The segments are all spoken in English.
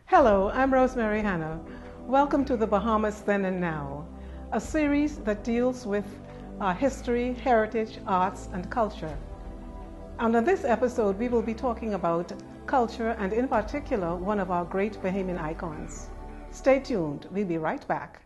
Hello, I'm Rosemary Hannah. Welcome to the Bahamas Then and Now, a series that deals with history, heritage, arts, and culture. And on this episode, we will be talking about culture and in particular, one of our great Bahamian icons. Stay tuned, we'll be right back.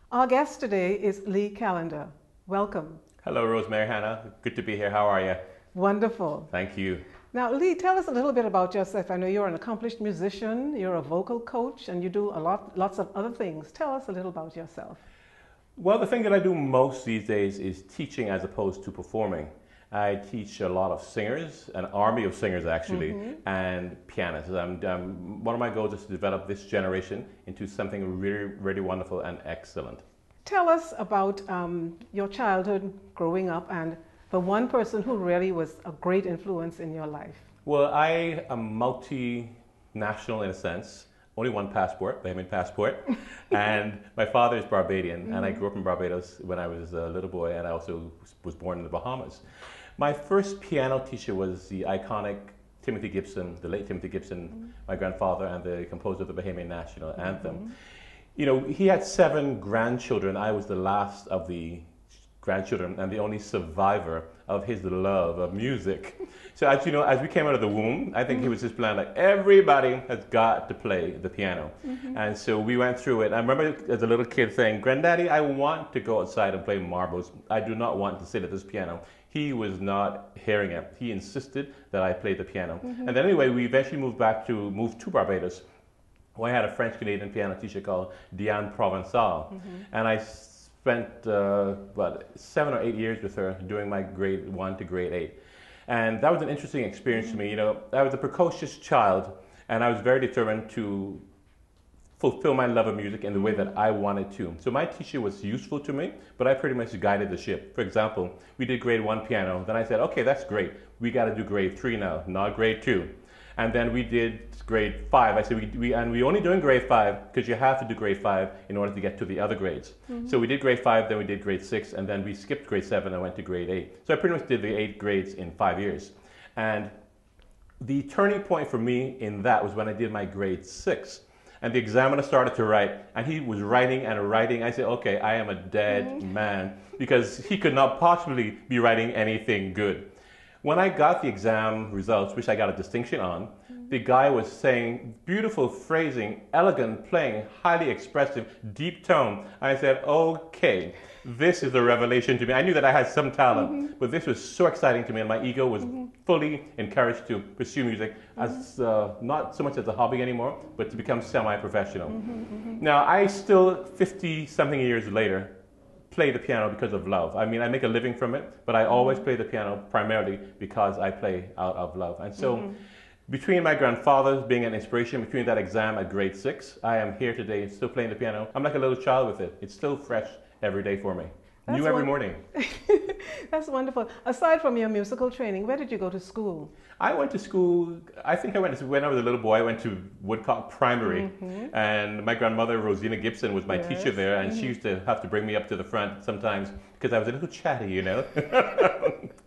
Our guest today is Lee Callender. Welcome. Hello, Rosemary Hannah. Good to be here. How are you? Wonderful. Thank you. Now, Lee, tell us a little bit about yourself. I know you're an accomplished musician, you're a vocal coach, and you do lots of other things. Tell us a little about yourself. Well, the thing that I do most these days is teaching as opposed to performing. I teach a lot of singers, an army of singers actually, and pianists. One of my goals is to develop this generation into something really, really wonderful and excellent. Tell us about your childhood growing up and the one person who really was a great influence in your life. Well, I am multinational in a sense. Only one passport, Bahamian passport, and my father is Barbadian, and I grew up in Barbados when I was a little boy, and I also was born in the Bahamas. My first piano teacher was the iconic Timothy GIBSON, the late Timothy GIBSON, my grandfather, and the composer of the Bahamian national anthem. You know, he had 7 grandchildren. I was the last of the grandchildren and the only survivor of his love of music. So as you know, as we came out of the womb, I think he was just planning like everybody has got to play the piano. And so we went through it. I remember as a little kid saying, "Granddaddy, I want to go outside and play marbles. I do not want to sit at this piano." He was not hearing it. He insisted that I play the piano. And then anyway, we eventually moved to Barbados, where I had a French-Canadian piano teacher called Diane Provençal. And I spent 7 or 8 years with her doing my grade 1 to grade 8. And that was an interesting experience to me. You know, I was a precocious child, and I was very determined to fulfill my love of music in the way that I wanted to. So my teacher was useful to me, but I pretty much guided the ship. For example, we did grade 1 piano. Then I said, okay, that's great. We got to do grade 3 now, not grade 2. And then we did grade 5. I said, we only doing grade 5 because you have to do grade 5 in order to get to the other grades. So we did grade 5, then we did grade 6, and then we skipped grade 7 and went to grade 8. So I pretty much did the 8 grades in 5 years. And the turning point for me in that was when I did my grade 6. And the examiner started to write, and he was writing and writing. I said, okay, I am a dead man, because he could not possibly be writing anything good. When I got the exam results, which I got a distinction on, the guy was saying beautiful phrasing, elegant playing, highly expressive, deep tone. I said, okay, this is a revelation to me. I knew that I had some talent, but this was so exciting to me, and my ego was fully encouraged to pursue music as not so much as a hobby anymore, but to become semi-professional. Now, I still, 50-something years later, play the piano because of love. I mean, I make a living from it, but I always play the piano primarily because I play out of love. And so, between my grandfather's being an inspiration, between that exam at grade 6, I am here today still playing the piano. I'm like a little child with it. It's still fresh every day for me. New every morning. That's wonderful. Aside from your musical training, where did you go to school? I went to school, I think when I was a little boy, I went to Woodcock Primary. And my grandmother, Rosina Gibson, was my teacher there. And she used to have to bring me up to the front sometimes because I was a little chatty, you know.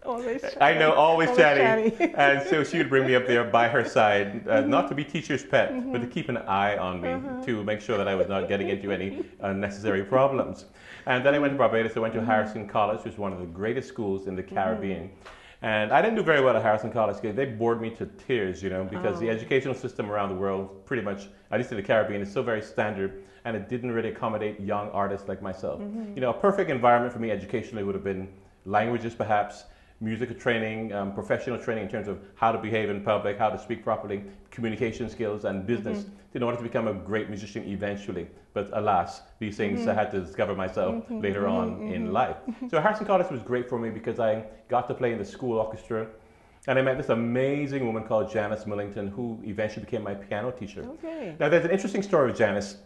Always chatty. I know, always chatty. And so she would bring me up there by her side, not to be teacher's pet, but to keep an eye on me, to make sure that I was not getting into any unnecessary problems. And then I went to Barbados. I went to Harrison College, which is one of the greatest schools in the Caribbean. And I didn't do very well at Harrison College. They bored me to tears, you know, because the educational system around the world, pretty much, at least in the Caribbean, is so very standard, and it didn't really accommodate young artists like myself. You know, a perfect environment for me educationally would have been languages, perhaps, musical training, professional training in terms of how to behave in public, how to speak properly, communication skills, and business in order to become a great musician eventually. But alas, these things I had to discover myself later on in life. So Harrison College was great for me because I got to play in the school orchestra, and I met this amazing woman called Janice Millington, who eventually became my piano teacher. Now there's an interesting story with Janice.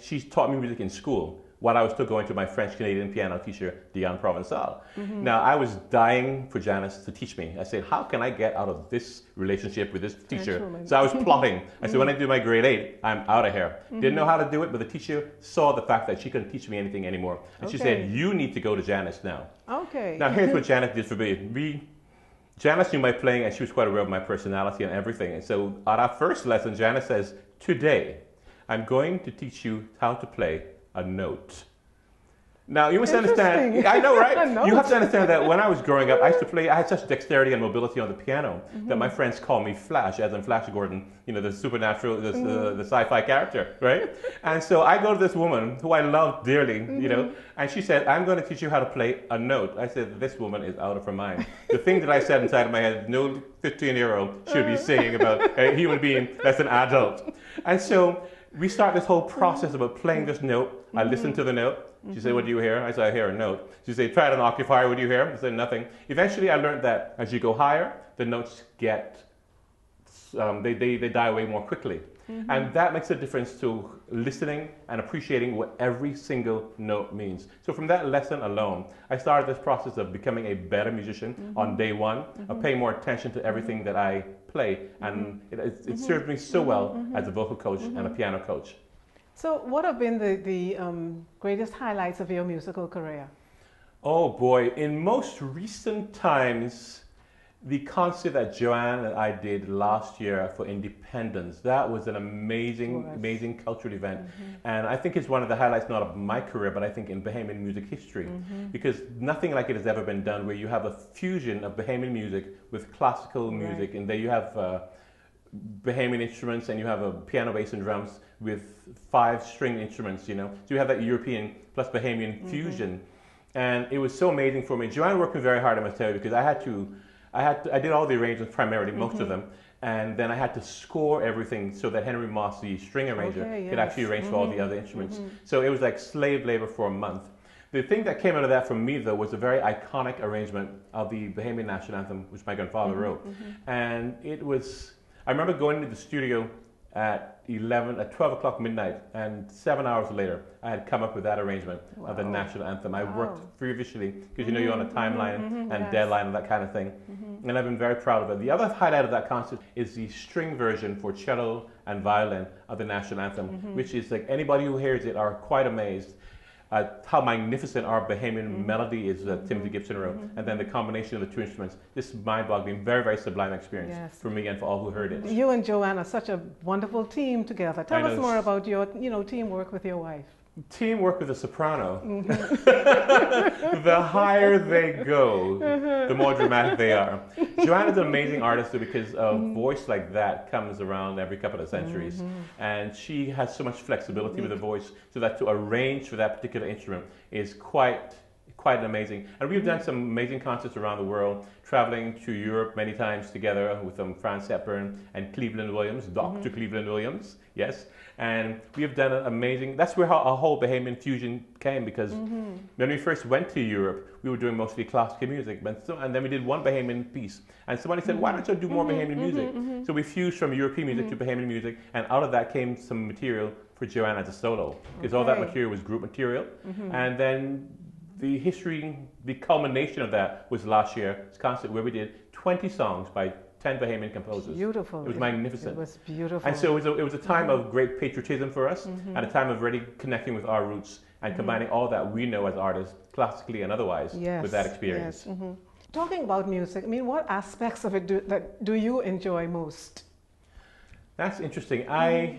She taught me music in school, while I was still going to my French-Canadian piano teacher, Diane Provençal. Now, I was dying for Janice to teach me. I said, how can I get out of this relationship with this teacher? So I was plotting. I said, when I do my grade 8, I'm out of here. Didn't know how to do it, but the teacher saw the fact that she couldn't teach me anything anymore. And she said, you need to go to Janice now. Okay. Now, here's what Janice did for me. Janice knew my playing, and she was quite aware of my personality and everything. And so at our first lesson, Janice says, today, I'm going to teach you how to play a note. Now, you must understand, I know, right? You have to understand that when I was growing up, I had such dexterity and mobility on the piano that my friends called me Flash, as in Flash Gordon, you know, the supernatural, the sci-fi character, right? And so I go to this woman who I love dearly, you know, and she said, I'm going to teach you how to play a note. I said, this woman is out of her mind. The thing that I said inside of my head, no 15-year-old should be saying about a human being that's an adult. And so we start this whole process about playing this note. I listen to the note. She said, what do you hear? I said, I hear a note. She said, try it on an octave higher. What do you hear? I said, nothing. Eventually, I learned that as you go higher, the notes get, they die away more quickly. And that makes a difference to listening and appreciating what every single note means. So from that lesson alone, I started this process of becoming a better musician on day one, of paying more attention to everything that I play. And it served me so well as a vocal coach and a piano coach. So what have been the greatest highlights of your musical career? Oh boy, in most recent times, the concert that Joanne and I did last year for Independence, that was an amazing cultural event. And I think it's one of the highlights, not of my career, but I think in Bahamian music history. Because nothing like it has ever been done, where you have a fusion of Bahamian music with classical music, and there you have Bahamian instruments, and you have a piano, bass, and drums with 5-string instruments, you know. So you have that European plus Bahamian fusion. And it was so amazing for me. Joanne worked very hard, I must tell you, because I did all the arrangements, primarily, most of them, and then I had to score everything so that Henry Moss, the string arranger, could actually arrange for all the other instruments. So it was like slave labor for a month. The thing that came out of that for me, though, was a very iconic arrangement of the Bahamian national anthem, which my grandfather wrote. And it was, I remember going into the studio at 12 o'clock midnight, and 7 hours later, I had come up with that arrangement of the national anthem. I worked feverishly, because you know you're on a timeline and deadline and that kind of thing. And I've been very proud of it. The other highlight of that concert is the string version for cello and violin of the national anthem, which is like, anybody who hears it are quite amazed at how magnificent our Bahamian melody is that Timothy Gibson wrote, and then the combination of the two instruments. This mind-boggling, very sublime experience for me and for all who heard it. You and Joanne are such a wonderful team together. Tell us more about your, teamwork with your wife. Teamwork with a soprano. The higher they go, the more dramatic they are. Joanne is an amazing artist because a voice like that comes around every couple of centuries. And she has so much flexibility with the voice, so that to arrange for that particular instrument is quite amazing. And we've done some amazing concerts around the world, traveling to Europe many times together with Franz Hepburn and Cleveland Williams, Dr. Cleveland Williams, yes. And we have done an amazing, that's where our whole Bahamian fusion came, because when we first went to Europe, we were doing mostly classical music, and then we did one Bahamian piece. And somebody said, why don't you do more Bahamian music? So we fused from European music to Bahamian music, and out of that came some material for Joanne as a solo, because all that material was group material. And then the culmination of that was last year's concert, where we did 20 songs by 10 Bahamian composers. Beautiful. It was magnificent. It was beautiful. And so it was a time of great patriotism for us, and a time of really connecting with our roots and combining all that we know as artists, classically and otherwise, with that experience. Talking about music, I mean, what aspects of it do you enjoy most? That's interesting. I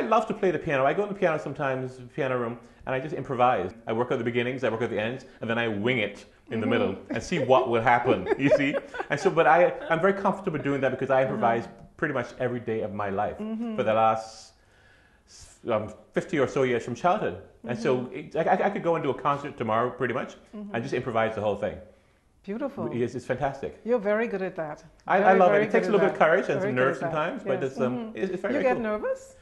love to play the piano. I go to the piano sometimes, piano room, and I just improvise. I work at the beginnings, I work at the ends, and then I wing it in the middle and see what will happen, you see? And so, but I'm very comfortable doing that, because I improvise pretty much every day of my life for the last 50 or so years from childhood. And so I could go and do a concert tomorrow pretty much and just improvise the whole thing. Beautiful. It's fantastic. You're very good at that. I love it. It takes a little bit of courage and some nerves sometimes, but it's very You get nervous?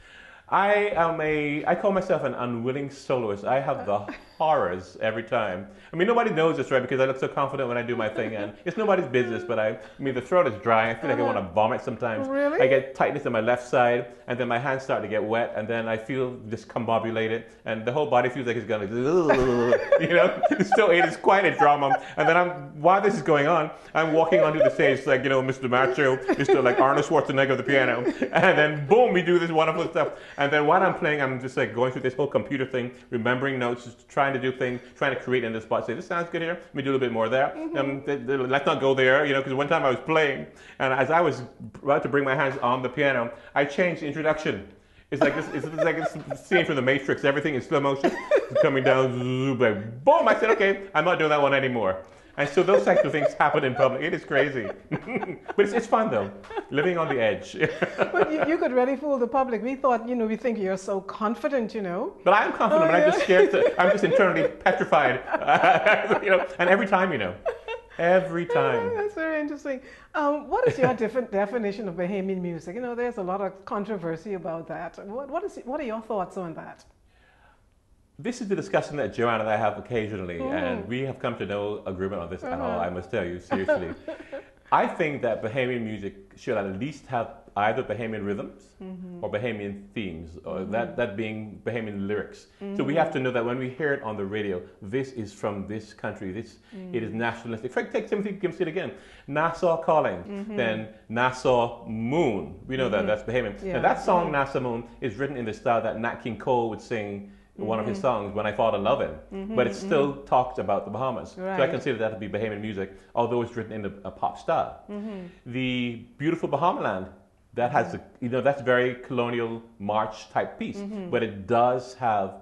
I call myself an unwilling soloist. I have the horrors every time. I mean, nobody knows this, right? Because I look so confident when I do my thing, and it's nobody's business. But I mean, the throat is dry. I feel like I want to vomit sometimes. Really? I get tightness in my left side, and then my hands start to get wet, and then I feel discombobulated, and the whole body feels like it's going to, it's still it's quite a drama. And then while this is going on, I'm walking onto the stage like, Mr. Macho, Mr. like Arnold Schwarzenegger of the piano, and then boom, we do this wonderful stuff. And then while I'm playing, I'm just like going through this whole computer thing, remembering notes, just trying to do things, trying to create in the spot. Say, this sounds good here. Let me do a little bit more there. Let's not go there, because one time I was playing, and as I was about to bring my hands on the piano, I changed the introduction. It's like this. It's like a scene from The Matrix. Everything in slow motion, coming down, like boom. I said, okay, I'm not doing that one anymore. And so those types of things happen in public. It is crazy. But it's fun, though, living on the edge. But you could really fool the public. We thought, we think you're so confident, But I'm confident, but I'm just scared. I'm just internally petrified. And every time, Every time. That's very interesting. What is your different definition of Bahamian music? There's a lot of controversy about that. What are your thoughts on that? This is the discussion that Joanne and I have occasionally, and we have come to no agreement on this at all, I must tell you, seriously. I think that Bahamian music should at least have either Bahamian rhythms or Bahamian themes, or that being Bahamian lyrics. So we have to know that when we hear it on the radio, this is from this country, it is nationalistic. Take Timothy Gimstead again, Nassau Calling, then Nassau Moon. We know that's Bahamian. Yeah. Now that song, Nassau Moon, is written in the style that Nat King Cole would sing one of his songs, When I Fall in Love but it still talks about the Bahamas. Right. So I consider that to be Bahamian music, although it's written in a pop style. The beautiful Bahamaland, that has that's very colonial march type piece, but it does have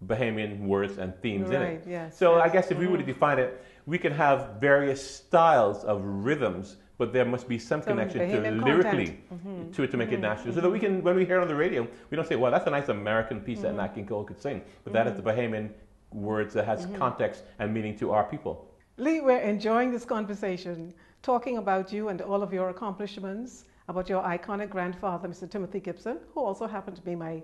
Bahamian words and themes in it. Yes, so yes. I guess if we were to define it, we can have various styles of rhythms, but there must be some connection to lyrically to it to make it national. So that we can, when we hear it on the radio, we don't say, well, that's a nice American piece that Nat King Cole could sing. But that is the Bahamian words that has context and meaning to our people. Lee, we're enjoying this conversation, talking about you and all of your accomplishments, about your iconic grandfather, Mr. Timothy Gibson, who also happened to be my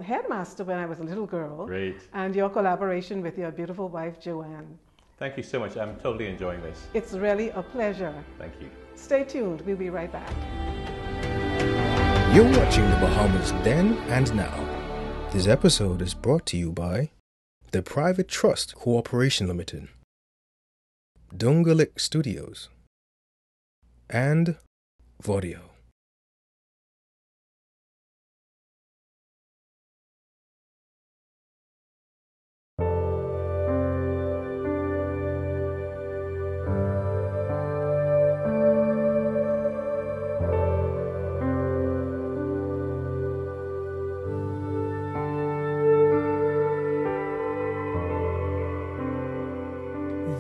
headmaster when I was a little girl. Great. And your collaboration with your beautiful wife, Joanne. Thank you so much. I'm totally enjoying this. It's really a pleasure. Thank you. Stay tuned. We'll be right back. You're watching the Bahamas Then and Now. This episode is brought to you by the Private Trust Corporation Limited, DOONGALIK Studios, and Vodio.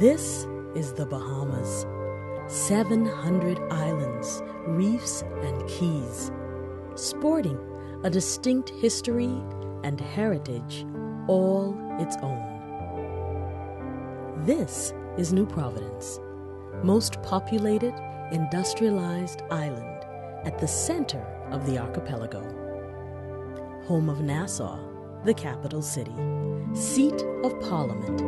This is the Bahamas. 700 islands, reefs, and keys, sporting a distinct history and heritage all its own. This is New Providence, most populated, industrialized island at the center of the archipelago. Home of Nassau, the capital city, seat of parliament,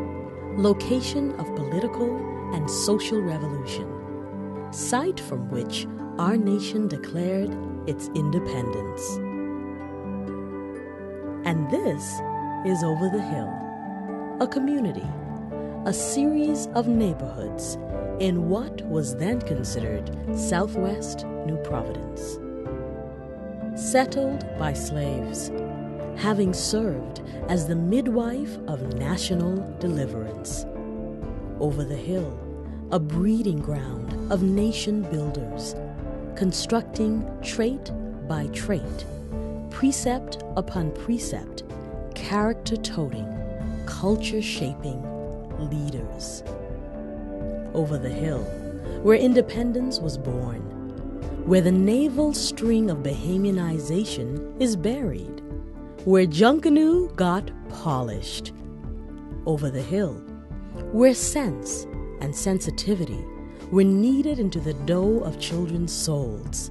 location of political and social revolution, site from which our nation declared its independence. And this is Over the Hill, a community, a series of neighborhoods in what was then considered Southwest New Providence. Settled by slaves, having served as the midwife of national deliverance. Over the Hill, a breeding ground of nation builders, constructing trait by trait, precept upon precept, character-toting, culture-shaping leaders. Over the Hill, where independence was born, where the naval string of Bahamianization is buried, where Junkanoo got polished. Over the Hill, where sense and sensitivity were kneaded into the dough of children's souls,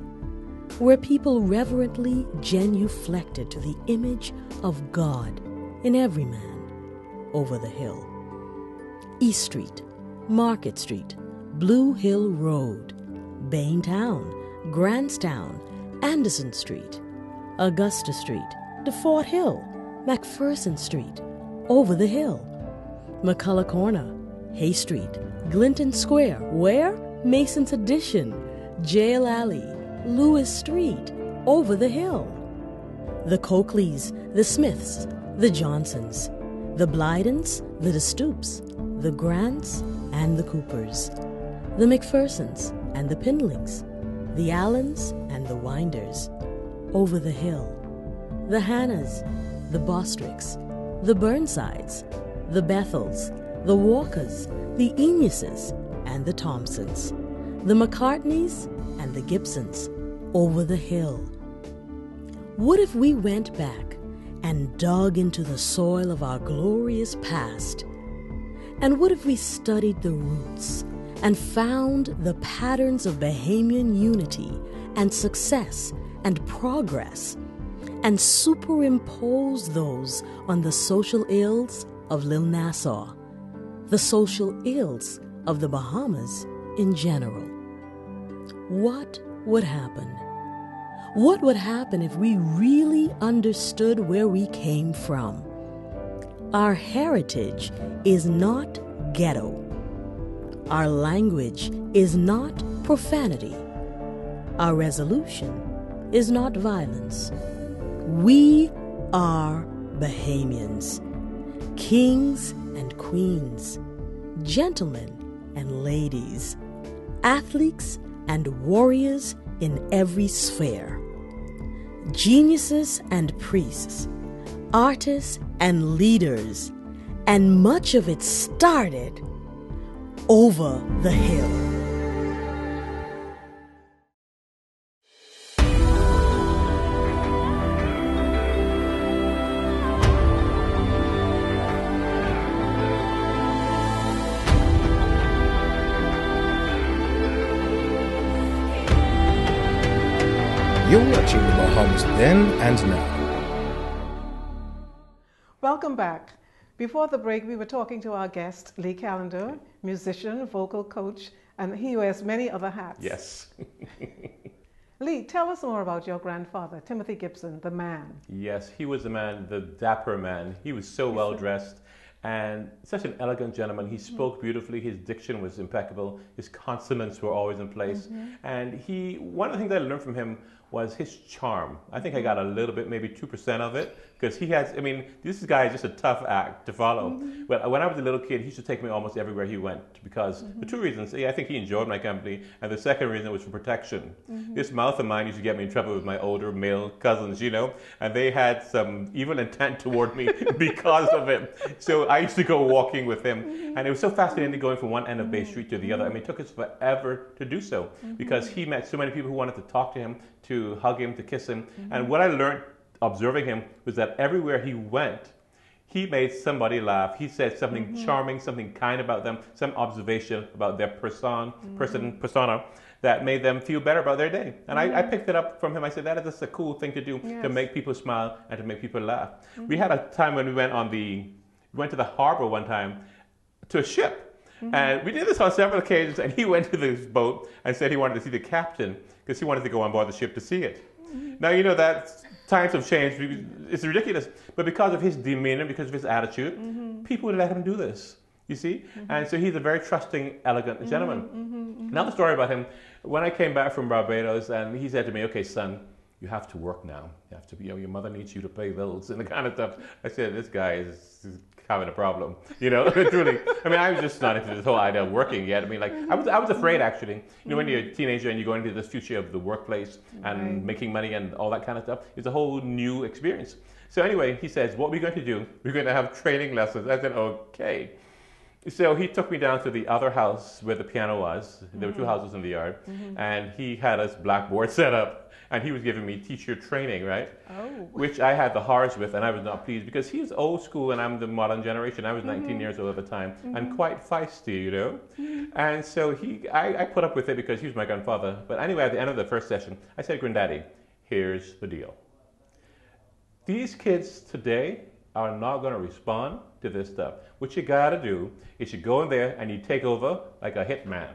where people reverently genuflected to the image of God in every man, over the hill. East Street, Market Street, Blue Hill Road, Baintown, Grantstown, Anderson Street, Augusta Street, DeFort Hill, McPherson Street, over the hill. McCullough Corner, Hay Street, Glinton Square, where? Mason's Addition, Jail Alley, Lewis Street, over the hill. The Coakleys, the Smiths, the Johnsons, the Blydens, the DeStoops, the Grants, and the Coopers, the McPhersons and the Pindlings, the Allens and the Winders, over the hill. The Hannahs, the Bostricks, the Burnsides, the Bethels, the Walkers, the Enuses, and the Thompsons, the McCartneys and the Gibsons, over the hill. What if we went back and dug into the soil of our glorious past? And what if we studied the roots and found the patterns of Bahamian unity and success and progress, and superimposed those on the social ills of Lil Nassau, the social ills of the Bahamas in general? What would happen? What would happen if we really understood where we came from? Our heritage is not ghetto. Our language is not profanity. Our resolution is not violence. We are Bahamians, kings and queens, gentlemen and ladies, athletes and warriors in every sphere, geniuses and priests, artists and leaders, and much of it started over the hill. You're watching the Bahamas Then and Now. Welcome back. Before the break, we were talking to our guest, Lee Callender, musician, vocal coach, and he wears many other hats. Yes. Lee, tell us more about your grandfather, Timothy Gibson, the man. Yes, he was the man, the dapper man. He was so well dressed and such an elegant gentleman. He spoke beautifully. His diction was impeccable. His consonants were always in place. And one of the things I learned from him was his charm. I think I got a little bit, maybe 2% of it, because this guy is just a tough act to follow. But when I was a little kid, he used to take me almost everywhere he went, because for two reasons. I think he enjoyed my company, and the second reason was for protection. This mouth of mine used to get me in trouble with my older male cousins, and they had some evil intent toward me because of it. So I used to go walking with him, and it was so fascinating going from one end of Bay Street to the other. I mean, it took us forever to do so, because he met so many people who wanted to talk to him, to hug him, to kiss him. And what I learned observing him was that everywhere he went, he made somebody laugh. He said something charming, something kind about them, some observation about their persona that made them feel better about their day. And I picked it up from him. I said, that is just a cool thing to do, to make people smile and to make people laugh. We had a time when we went to the harbor one time to a ship. And we did this on several occasions, and he went to this boat and said he wanted to see the captain because he wanted to go on board the ship to see it. Now, that times have changed. It's ridiculous. But because of his demeanor, because of his attitude, people would let him do this, you see? And so he's a very trusting, elegant gentleman. Another story about him, when I came back from Barbados, and he said to me, okay, son, you have to work now. You have to, your mother needs you to pay bills and the kind of stuff. I said, this guy is having a problem, truly. I mean, I was just not into this whole idea of working yet. I mean, I was afraid, actually. When you're a teenager and you go into this future of the workplace and making money and all that kind of stuff, it's a whole new experience. So anyway, he says, what we're going to do, we're going to have training lessons. I said, okay. So he took me down to the other house where the piano was. There were two houses in the yard. And he had us blackboard set up. And he was giving me teacher training, right? Which I had the horrors with, and I was not pleased because he's old school and I'm the modern generation. I was 19 years old at the time and quite feisty, And so I put up with it because he was my grandfather. But anyway, at the end of the first session, I said, Granddaddy, here's the deal. These kids today are not going to respond to this stuff, what you got to do is you go in there and you take over like a hitman.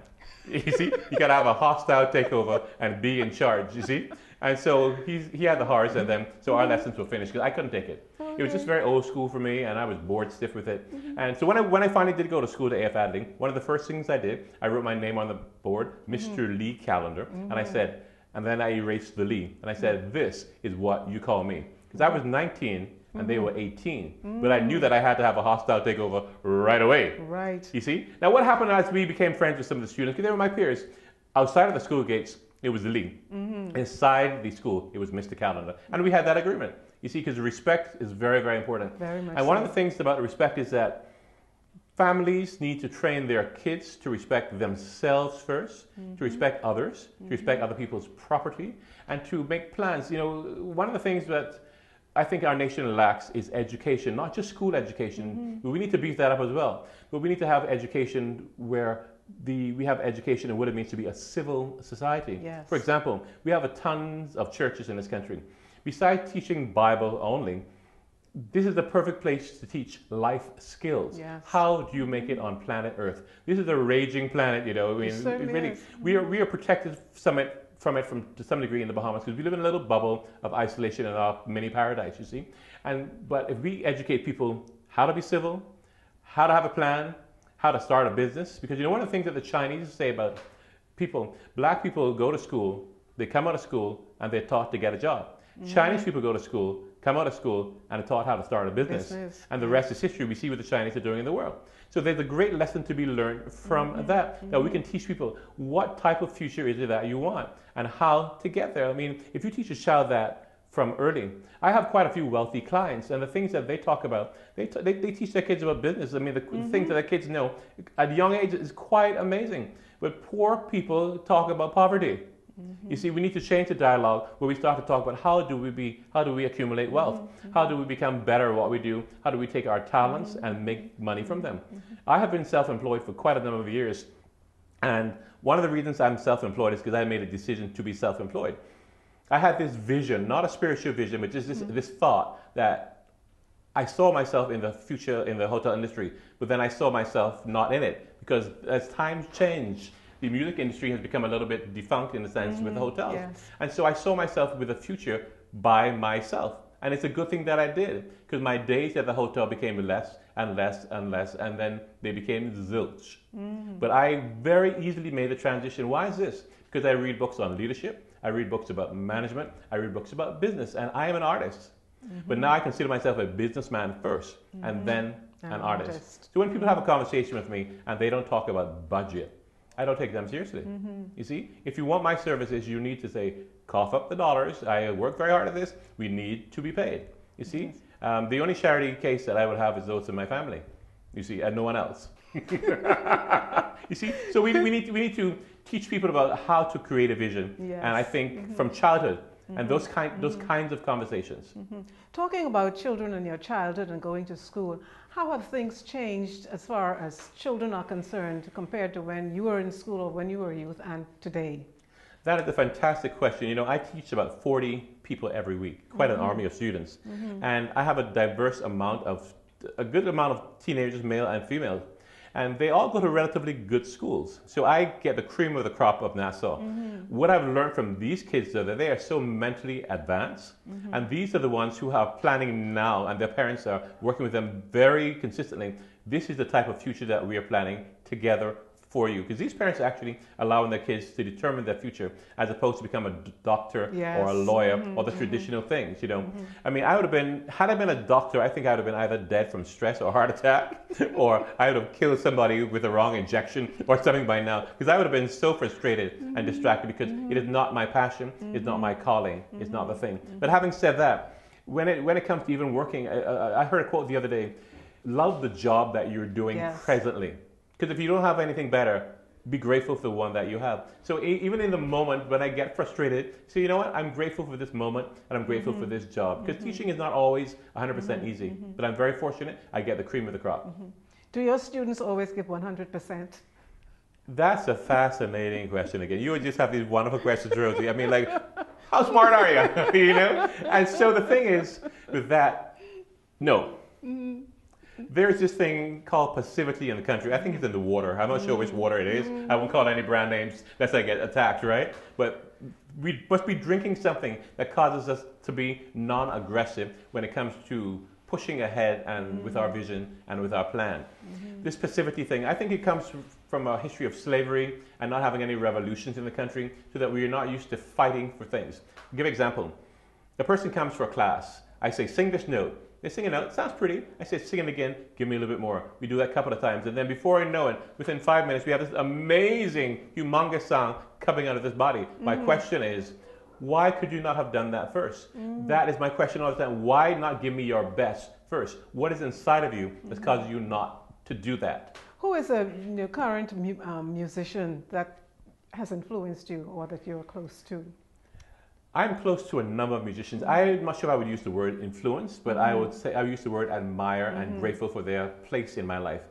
You see, you got to have a hostile takeover and be in charge, you see. And so he had the horse, and then so our lessons were finished because I couldn't take it. It was just very old school for me, and I was bored stiff with it. And so when I finally did go to school to AF Adling, one of the first things I did, I wrote my name on the board, Mr. Lee Callender, and I said, and then I erased the Lee, and I said, this is what you call me. Because I was 19 and they were 18, but I knew that I had to have a hostile takeover right away. Right. You see? Now what happened as we became friends with some of the students, because they were my peers, outside of the school gates, it was the Lee. Inside the school, it was Mr. Callender. And we had that agreement. You see, because respect is very, very important. Very much and one so. of the things about respect is that families need to train their kids to respect themselves first, to respect others, to respect other people's property, and to make plans. You know, one of the things that I think our nation lacks is education, not just school education. We need to beef that up as well. But we need to have education where we have education in what it means to be a civil society. Yes. For example, we have tons of churches in this country. Besides teaching Bible only, this is the perfect place to teach life skills. Yes. How do you make it on planet Earth? This is a raging planet, you know. I mean, It certainly really, is. we are protected from it to some degree in the Bahamas because we live in a little bubble of isolation in our mini paradise, you see. But if we educate people how to be civil, how to have a plan, how to start a business, because you know one of the things that the Chinese say about people, black people go to school, they come out of school and they're taught to get a job. Chinese people go to school, come out of school, and are taught how to start a business. And the rest is history. We see what the Chinese are doing in the world. So there's a great lesson to be learned from that we can teach people what type of future is it that you want and how to get there. I mean, if you teach a child that from early, I have quite a few wealthy clients, and the things that they talk about, they teach their kids about business. I mean, the things that their kids know at a young age is quite amazing. But poor people talk about poverty. You see, we need to change the dialogue where we start to talk about how do we accumulate wealth? How do we become better at what we do? How do we take our talents and make money from them? I have been self-employed for quite a number of years. And one of the reasons I'm self-employed is because I made a decision to be self-employed. I had this vision, not a spiritual vision, but just this thought that I saw myself in the future in the hotel industry, but then I saw myself not in it because as times change, the music industry has become a little bit defunct in a sense with the hotels. Yes. And so I saw myself with a future by myself. And it's a good thing that I did because my days at the hotel became less and less and less, and then they became zilch. But I very easily made the transition. Why is this? Because I read books on leadership, I read books about management, I read books about business, and I am an artist. But now I consider myself a businessman first, and then an artist. So when people have a conversation with me and they don't talk about budget, I don't take them seriously. You see, if you want my services, you need to say, cough up the dollars. I work very hard at this. We need to be paid. You see, the only charity case that I would have is those in my family. You see, and no one else. You see, so we need to teach people about how to create a vision. Yes. And I think from childhood and those kinds of conversations. Talking about children in your childhood and going to school, how have things changed as far as children are concerned compared to when you were in school or when you were a youth and today? That is a fantastic question. You know, I teach about 40 people every week, quite an army of students. And I have a good amount of teenagers, male and female. And they all go to relatively good schools. So I get the cream of the crop of Nassau. What I've learned from these kids, though, that they are so mentally advanced. And these are the ones who are planning now, and their parents are working with them very consistently. This is the type of future that we are planning together for you. Because these parents are actually allowing their kids to determine their future as opposed to become a doctor or a lawyer or the traditional things, you know. I mean, had I been a doctor, I think I would have been either dead from stress or heart attack, or I would have killed somebody with the wrong injection or something by now. Because I would have been so frustrated and distracted because it is not my passion, it's not my calling, it's not the thing. But having said that, when it comes to even working, I heard a quote the other day, love the job that you're doing presently. Because if you don't have anything better, be grateful for the one that you have. So even in the moment when I get frustrated, say, you know what, I'm grateful for this moment and I'm grateful for this job. Because teaching is not always 100% easy, but I'm very fortunate I get the cream of the crop. Do your students always give 100%? That's a fascinating question again. You would just have these wonderful questions, Rosie. I mean, like, how smart are you? You know? And so the thing is with that, no. There's this thing called passivity in the country. I think it's in the water. I'm not sure which water it is. I won't call any brand names lest I get attacked, right? But we must be drinking something that causes us to be non-aggressive when it comes to pushing ahead and with our vision and with our plan. This passivity thing, I think it comes from a history of slavery and not having any revolutions in the country, so that we are not used to fighting for things. I'll give an example. A person comes for a class. I say, sing this note. They sing a note, sounds pretty. I say, sing it again, give me a little bit more. We do that a couple of times. And then before I know it, within 5 minutes, we have this amazing, humongous song coming out of this body. My question is, why could you not have done that first? That is my question all the time. Why not give me your best first? What is inside of you that's causing you not to do that? Who is a current musician that has influenced you or that you're close to? I'm close to a number of musicians. I'm not sure I would use the word influence, but I would say I would use the word admire and grateful for their place in my life.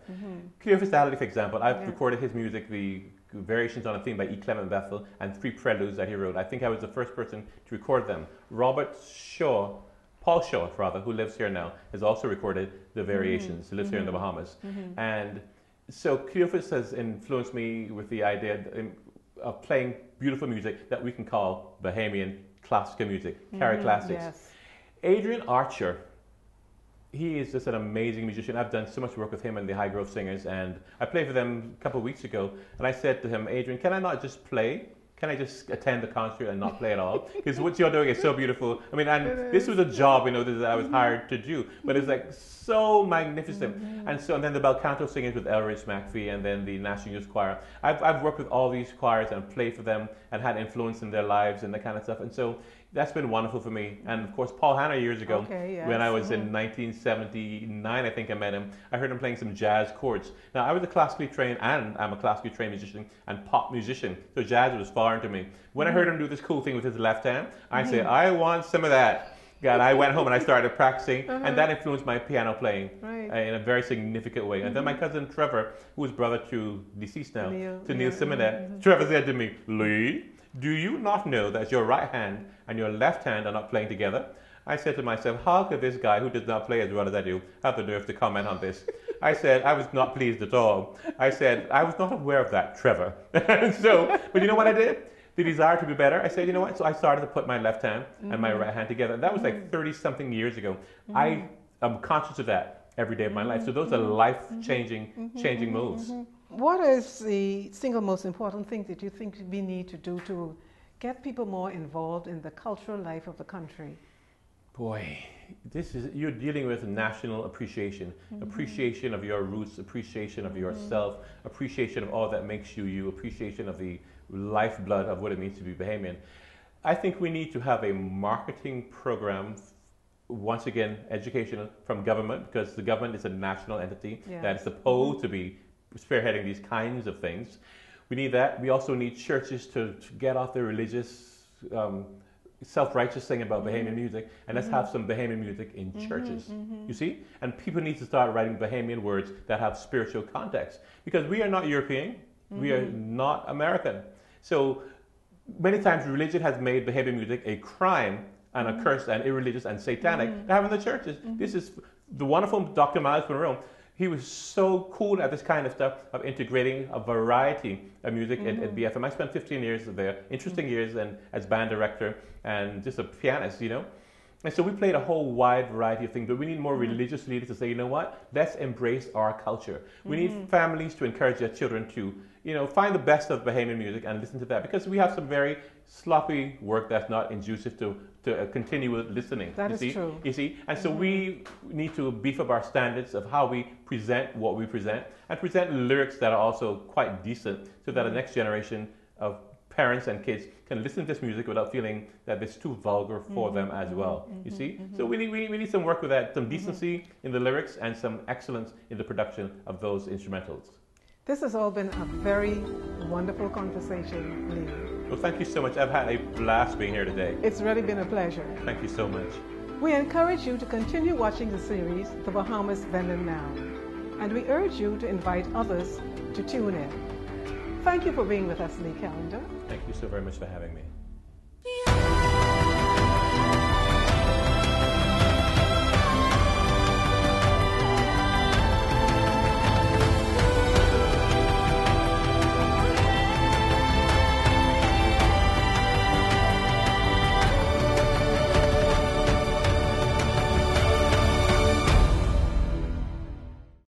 Triviality, for example, I've recorded his music, the variations on a theme by E. Clement Bethel, and 3 preludes that he wrote. I think I was the first person to record them. Paul Shaw, rather, who lives here now, has also recorded the variations. He lives here in the Bahamas. And so Cleophas has influenced me with the idea of playing beautiful music that we can call Bahamian classical music, carry classics. Yes. Adrian Archer, he is just an amazing musician. I've done so much work with him and the High Grove Singers, and I played for them a couple of weeks ago, and I said to him, Adrian, can I not just play? Can I just attend the concert and not play at all? Because what you're doing is so beautiful. I mean, and this was a job, that I was hired to do, but it's like so magnificent. And then the bel canto singers with Elridge McPhee, and then the National Youth Choir. I've worked with all these choirs and played for them and had influence in their lives and that kind of stuff. And so that's been wonderful for me. And of course, Paul Hanna years ago, when I was in 1979, I think I met him. I heard him playing some jazz chords. Now, I was a classically trained, and I'm a classically trained musician and pop musician, so jazz was foreign to me. When I heard him do this cool thing with his left hand, I said, I want some of that. And I went home and I started practicing, and that influenced my piano playing in a very significant way. And then my cousin Trevor, who is brother to deceased now, Neil Simonet, Trevor said to me, Lee, do you not know that your right hand and your left hand are not playing together? I said to myself, how could this guy who does not play as well as I do have the nerve to comment on this? I said, I was not pleased at all. I said, I was not aware of that, Trevor. But you know what I did? The desire to be better, I said, you know what? So I started to put my left hand and my right hand together. That was like 30-something years ago. I am conscious of that every day of my life. So those are life-changing moves. What is the single most important thing that you think we need to do to get people more involved in the cultural life of the country? Boy, you're dealing with national appreciation, appreciation of your roots, appreciation of yourself, appreciation of all that makes you you, appreciation of the lifeblood of what it means to be Bahamian. I think we need to have a marketing program, once again, educational from government, because the government is a national entity that is supposed to be spearheading these kinds of things. We need that. We also need churches to get off their religious, self-righteous thing about Bahamian music, and let's have some Bahamian music in churches. You see? And people need to start writing Bahamian words that have spiritual context, because we are not European, we are not American. So many times religion has made Bahamian music a crime and a curse and irreligious and satanic to have in the churches. This is the wonderful Dr. Miles Monroe. He was so cool at this kind of stuff, of integrating a variety of music at BFM. I spent 15 years there, interesting years, and as band director and just a pianist, And so we played a whole wide variety of things, but we need more religious leaders to say, you know what, let's embrace our culture. We need families to encourage their children to, find the best of Bahamian music and listen to that, because we have some very sloppy work that's not conducive to continue listening. That is true. You see? And so we need to beef up our standards of how we present what we present, and present lyrics that are also quite decent, so that the next generation of parents and kids can listen to this music without feeling that it's too vulgar for them as well. You see? So we need some work with that, some decency in the lyrics and some excellence in the production of those instrumentals. This has all been a very wonderful conversation, Lee. Well, thank you so much. I've had a blast being here today. It's really been a pleasure. Thank you so much. We encourage you to continue watching the series, The Bahamas Then and Now, and we urge you to invite others to tune in. Thank you for being with us, Lee Callender. Thank you so very much for having me.